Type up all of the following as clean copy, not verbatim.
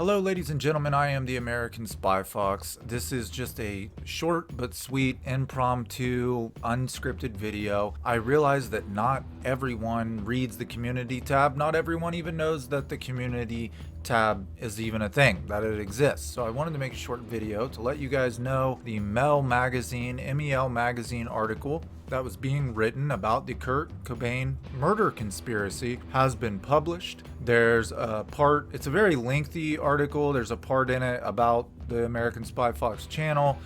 Hello, ladies and gentlemen. I am the American Spy Fox. This is just a short but sweet, impromptu, unscripted video. I realize that not everyone reads the community tab. Not everyone even knows that the community tab is even a thing, that it exists. So I wanted to make a short video to let you guys know the MEL magazine, MEL magazine article that was being written about the Kurt Cobain murder conspiracy has been published. There's a part, it's a very lengthy article. There's a part in it about the American Spy Fox channel.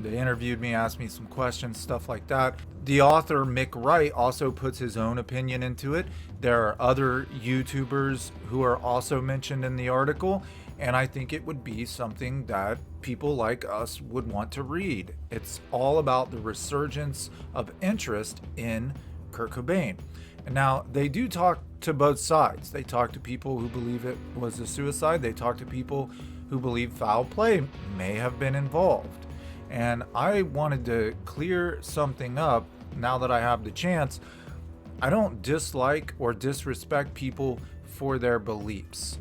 They interviewed me, asked me some questions, stuff like that. The author, Mick Wright, also puts his own opinion into it. There are other YouTubers who are also mentioned in the article, and I think it would be something that people like us would want to read. It's all about the resurgence of interest in Kurt Cobain. And now, they do talk to both sides. They talk to people who believe it was a suicide. They talk to people who believe foul play may have been involved. And I wanted to clear something up now that I have the chance. I don't dislike or disrespect people for their beliefs.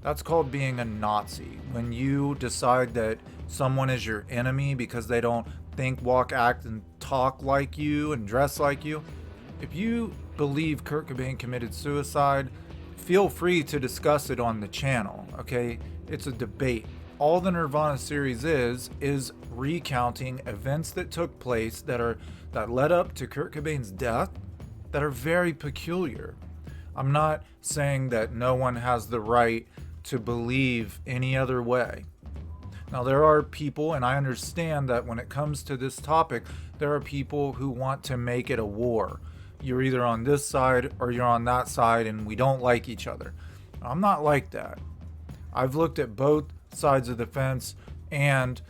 That's called being a Nazi. When you decide that someone is your enemy because they don't think, walk, act, and talk like you and dress like you. If you believe Kurt Cobain committed suicide, feel free to discuss it on the channel, okay? It's a debate. All the Nirvana series is recounting events that took place that led up to Kurt Cobain's death that are very peculiar. I'm not saying that no one has the right to believe any other way. Now, there are people, and I understand that when it comes to this topic, there are people who want to make it a war. You're either on this side or you're on that side, and we don't like each other. I'm not like that. I've looked at both sides of the fence, and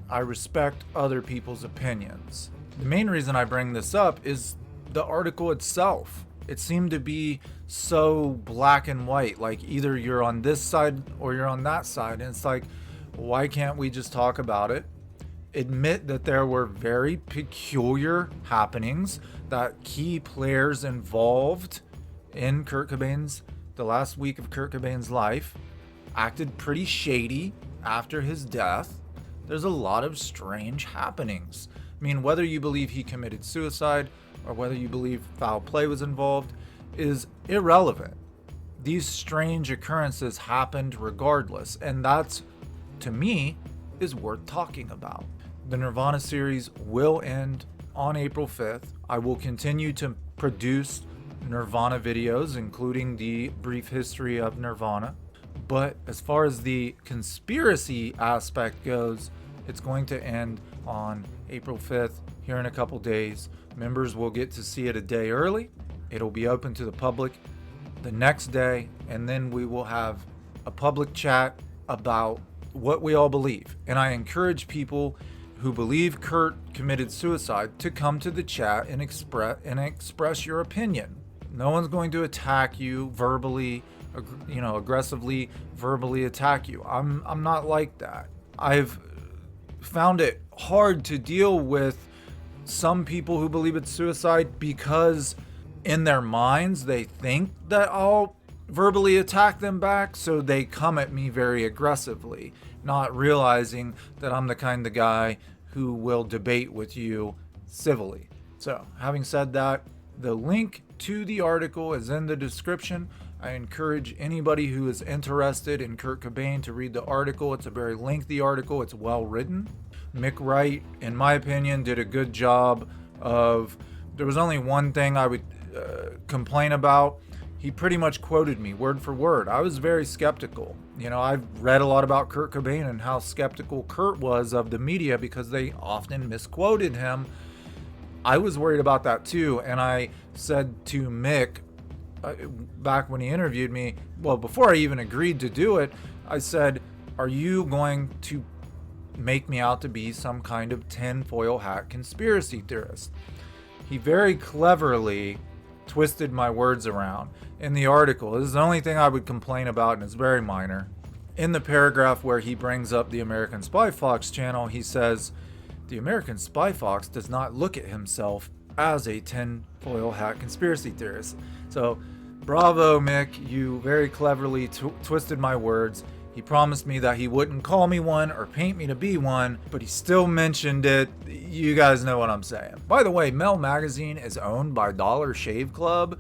I respect other people's opinions. The main reason I bring this up is the article itself. It seemed to be so black and white, like either you're on this side or you're on that side. And it's like, why can't we just talk about it? Admit that there were very peculiar happenings, that key players involved in the last week of Kurt Cobain's life acted pretty shady after his death. There's a lot of strange happenings. I mean, whether you believe he committed suicide or whether you believe foul play was involved is irrelevant. These strange occurrences happened regardless, and that's, to me, is worth talking about. The Nirvana series will end on April 5th. I will continue to produce Nirvana videos, including the brief history of Nirvana. But as far as the conspiracy aspect goes, it's going to end on April 5th, here in a couple days. Members will get to see it a day early. It'll be open to the public the next day, and then we will have a public chat about what we all believe. And I encourage people who believe Kurt committed suicide to come to the chat and express your opinion. No one's going to attack you verbally, aggressively verbally attack you. I'm not like that. I've found it hard to deal with some people who believe it's suicide because in their minds they think that I'll verbally attack them back, so they come at me very aggressively, not realizing that I'm the kind of guy who will debate with you civilly. So, having said that, the link to the article is in the description. I encourage anybody who is interested in Kurt Cobain to read the article. It's a very lengthy article. It's well written. Mick Wright, in my opinion, did a good job of... There was only one thing I would complain about. He pretty much quoted me word for word. I was very skeptical. I've read a lot about Kurt Cobain and how skeptical Kurt was of the media because they often misquoted him. I was worried about that too, and I said to Mick, back when he interviewed me, well, before I even agreed to do it, I said, are you going to make me out to be some kind of tinfoil hat conspiracy theorist? He very cleverly twisted my words around in the article. This is the only thing I would complain about, and it's very minor. In the paragraph where he brings up the American Spy Fox channel, he says, the American Spy Fox does not look at himself as a tinfoil hat conspiracy theorist. So, bravo, Mick. You very cleverly twisted my words. He promised me that he wouldn't call me one or paint me to be one, but he still mentioned it. You guys know what I'm saying. By the way, MEL magazine is owned by Dollar Shave Club.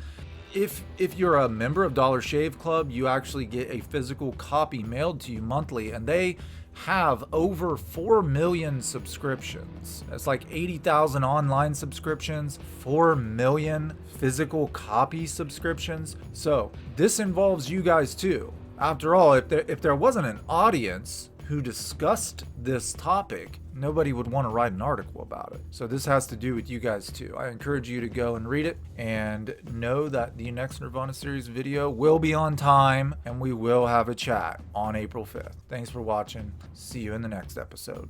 If you're a member of Dollar Shave Club, you actually get a physical copy mailed to you monthly, and they have over 4 million subscriptions. That's like 80,000 online subscriptions, 4 million physical copy subscriptions. So this involves you guys too. After all, if there wasn't an audience who discussed this topic, nobody would want to write an article about it. So this has to do with you guys too. I encourage you to go and read it, and know that the next Nirvana series video will be on time, and we will have a chat on April 5th. Thanks for watching. See you in the next episode.